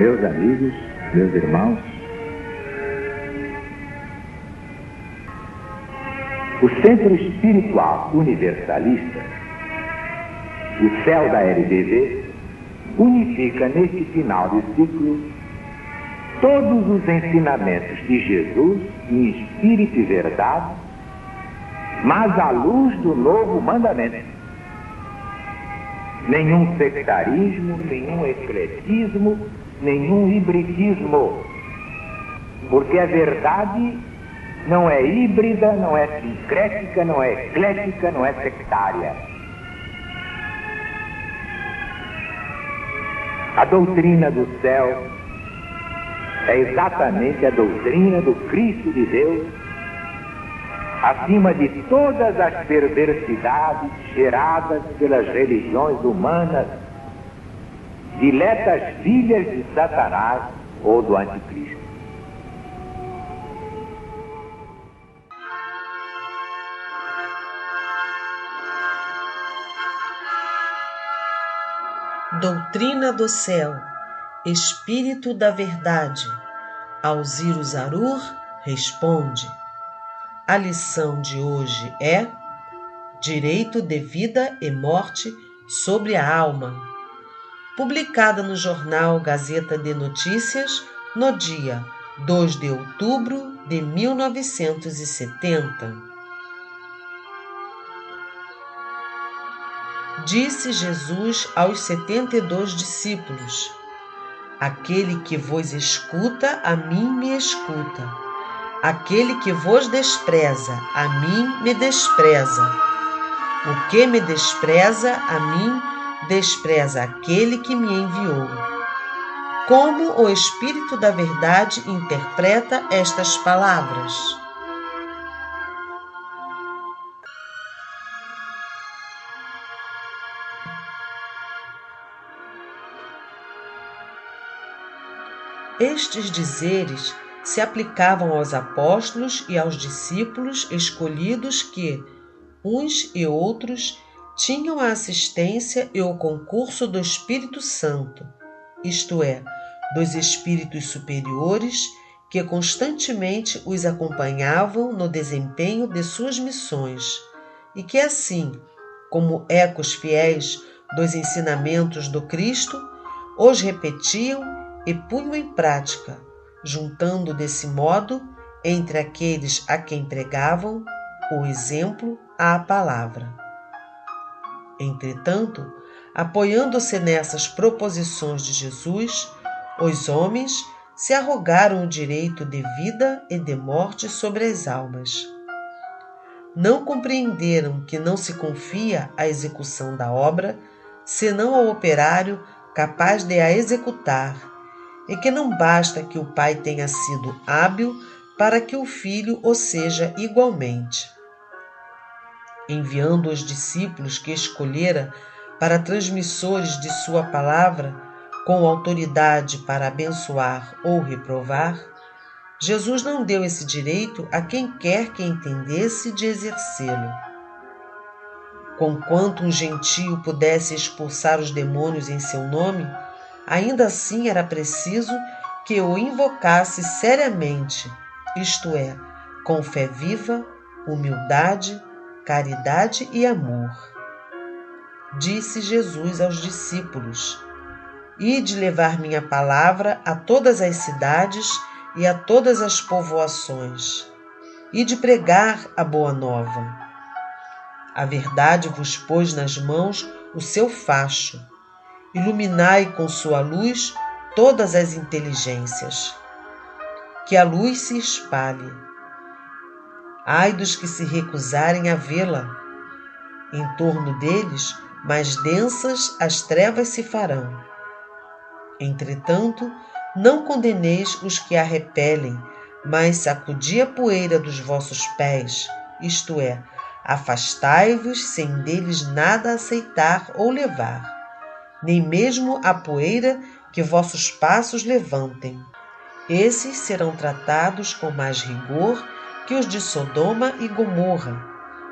Meus amigos, meus irmãos, o Centro Espiritual Universalista, o céu da LBV, unifica neste final de ciclo todos os ensinamentos de Jesus em espírito e verdade, mas à luz do novo mandamento. Nenhum sectarismo, nenhum ecletismo, nenhum hibridismo, porque a verdade não é híbrida, não é sincrética, não é eclética, não é sectária. A doutrina do céu é exatamente a doutrina do Cristo de Deus, acima de todas as perversidades geradas pelas religiões humanas, diletas filhas de Satanás ou do Anticristo. Doutrina do céu, Espírito da verdade, Alziro Zarur responde. A lição de hoje é Direito de Vida e Morte sobre a Alma, publicada no jornal Gazeta de Notícias no dia 2 de outubro de 1970. Disse Jesus aos 72 discípulos: Aquele que vos escuta, a mim me escuta. Aquele que vos despreza, a mim me despreza. O que me despreza, a mim despreza aquele que me enviou. Como o Espírito da Verdade interpreta estas palavras? Estes dizeres se aplicavam aos apóstolos e aos discípulos escolhidos que, uns e outros, tinham a assistência e o concurso do Espírito Santo, isto é, dos espíritos superiores que constantemente os acompanhavam no desempenho de suas missões e que assim, como ecos fiéis dos ensinamentos do Cristo, os repetiam e punham em prática, juntando desse modo, entre aqueles a quem pregavam, o exemplo à palavra. Entretanto, apoiando-se nessas proposições de Jesus, os homens se arrogaram o direito de vida e de morte sobre as almas. Não compreenderam que não se confia a execução da obra, senão ao operário capaz de a executar, e que não basta que o Pai tenha sido hábil para que o Filho o seja igualmente. Enviando os discípulos que escolhera para transmissores de sua palavra, com autoridade para abençoar ou reprovar, Jesus não deu esse direito a quem quer que entendesse de exercê-lo. Conquanto um gentio pudesse expulsar os demônios em seu nome, ainda assim era preciso que o invocasse seriamente, isto é, com fé viva, humildade, caridade e amor. Disse Jesus aos discípulos: Ide levar minha palavra a todas as cidades e a todas as povoações, ide pregar a boa nova. A verdade vos pôs nas mãos o seu facho. Iluminai com sua luz todas as inteligências. Que a luz se espalhe. Ai dos que se recusarem a vê-la. Em torno deles, mais densas as trevas se farão. Entretanto, não condeneis os que a repelem, mas sacudi a poeira dos vossos pés, isto é, afastai-vos sem deles nada aceitar ou levar, nem mesmo a poeira que vossos passos levantem. Esses serão tratados com mais rigor que os de Sodoma e Gomorra,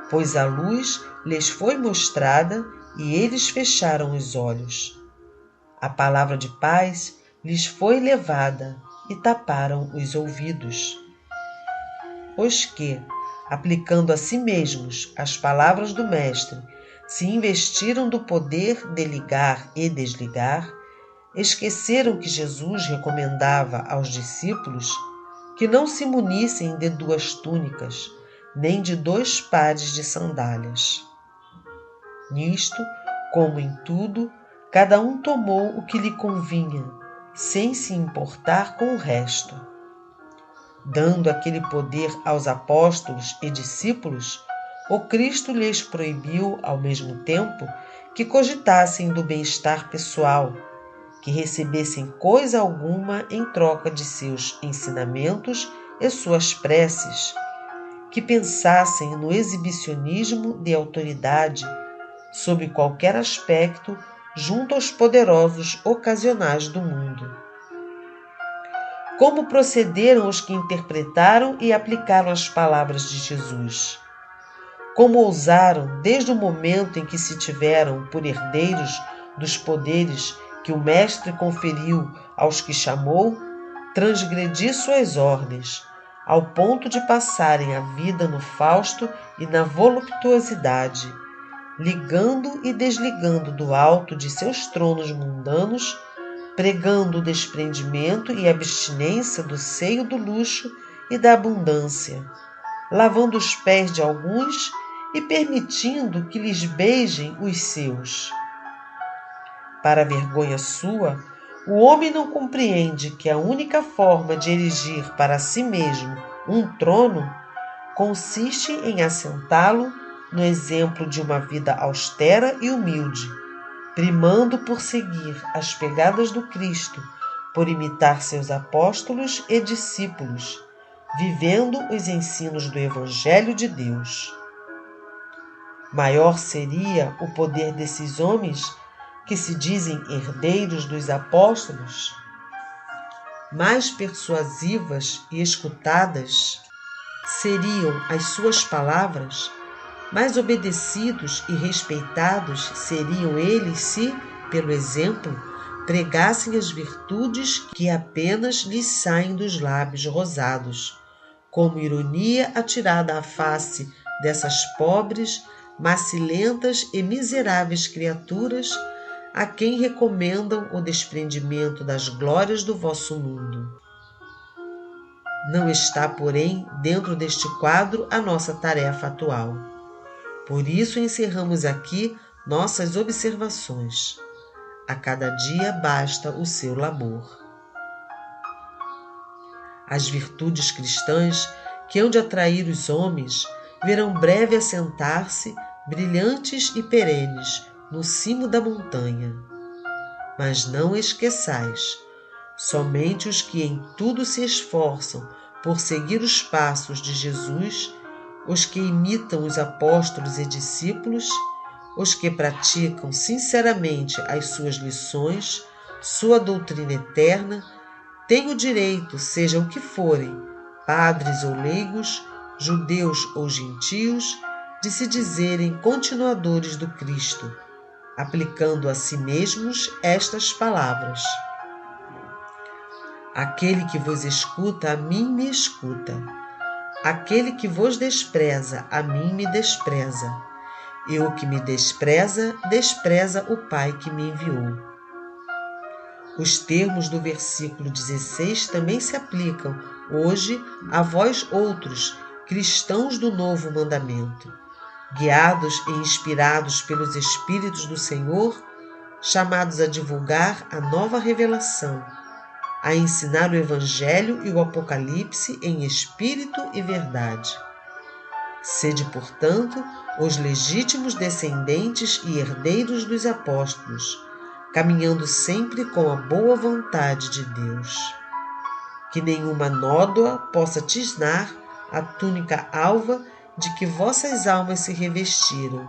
pois a luz lhes foi mostrada e eles fecharam os olhos. A palavra de paz lhes foi levada e taparam os ouvidos. Os que, aplicando a si mesmos as palavras do Mestre, se investiram do poder de ligar e desligar, esqueceram que Jesus recomendava aos discípulos que não se munissem de 2 túnicas, nem de 2 pares de sandálias. Nisto, como em tudo, cada um tomou o que lhe convinha, sem se importar com o resto. Dando aquele poder aos apóstolos e discípulos, o Cristo lhes proibiu, ao mesmo tempo, que cogitassem do bem-estar pessoal, que recebessem coisa alguma em troca de seus ensinamentos e suas preces, que pensassem no exibicionismo de autoridade, sob qualquer aspecto, junto aos poderosos ocasionais do mundo. Como procederam os que interpretaram e aplicaram as palavras de Jesus? Como ousaram, desde o momento em que se tiveram por herdeiros dos poderes que o Mestre conferiu aos que chamou, transgredir suas ordens, ao ponto de passarem a vida no fausto e na voluptuosidade, ligando e desligando do alto de seus tronos mundanos, pregando o desprendimento e abstinência do seio do luxo e da abundância, lavando os pés de alguns e permitindo que lhes beijem os seus. Para a vergonha sua, o homem não compreende que a única forma de erigir para si mesmo um trono consiste em assentá-lo no exemplo de uma vida austera e humilde, primando por seguir as pegadas do Cristo, por imitar seus apóstolos e discípulos, vivendo os ensinos do Evangelho de Deus. Maior seria o poder desses homens que se dizem herdeiros dos apóstolos, mais persuasivas e escutadas seriam as suas palavras, mais obedecidos e respeitados seriam eles se, pelo exemplo, pregassem as virtudes que apenas lhes saem dos lábios rosados, como ironia atirada à face dessas pobres, macilentas e miseráveis criaturas a quem recomendam o desprendimento das glórias do vosso mundo. Não está, porém, dentro deste quadro a nossa tarefa atual. Por isso encerramos aqui nossas observações. A cada dia basta o seu labor. As virtudes cristãs que hão de atrair os homens verão breve assentar-se, brilhantes e perenes, no cimo da montanha. Mas não esqueçais, somente os que em tudo se esforçam por seguir os passos de Jesus, os que imitam os apóstolos e discípulos, os que praticam sinceramente as suas lições, sua doutrina eterna, têm o direito, seja o que forem, padres ou leigos, judeus ou gentios, de se dizerem continuadores do Cristo, aplicando a si mesmos estas palavras: aquele que vos escuta, a mim me escuta. Aquele que vos despreza, a mim me despreza. E o que me despreza, despreza o Pai que me enviou. Os termos do versículo 16 também se aplicam hoje a vós outros, cristãos do novo mandamento, guiados e inspirados pelos Espíritos do Senhor, chamados a divulgar a nova revelação, a ensinar o Evangelho e o Apocalipse em espírito e verdade. Sede, portanto, os legítimos descendentes e herdeiros dos apóstolos, caminhando sempre com a boa vontade de Deus. Que nenhuma nódoa possa tisnar a túnica alva de que vossas almas se revestiram,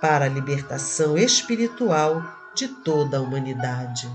para a libertação espiritual de toda a humanidade.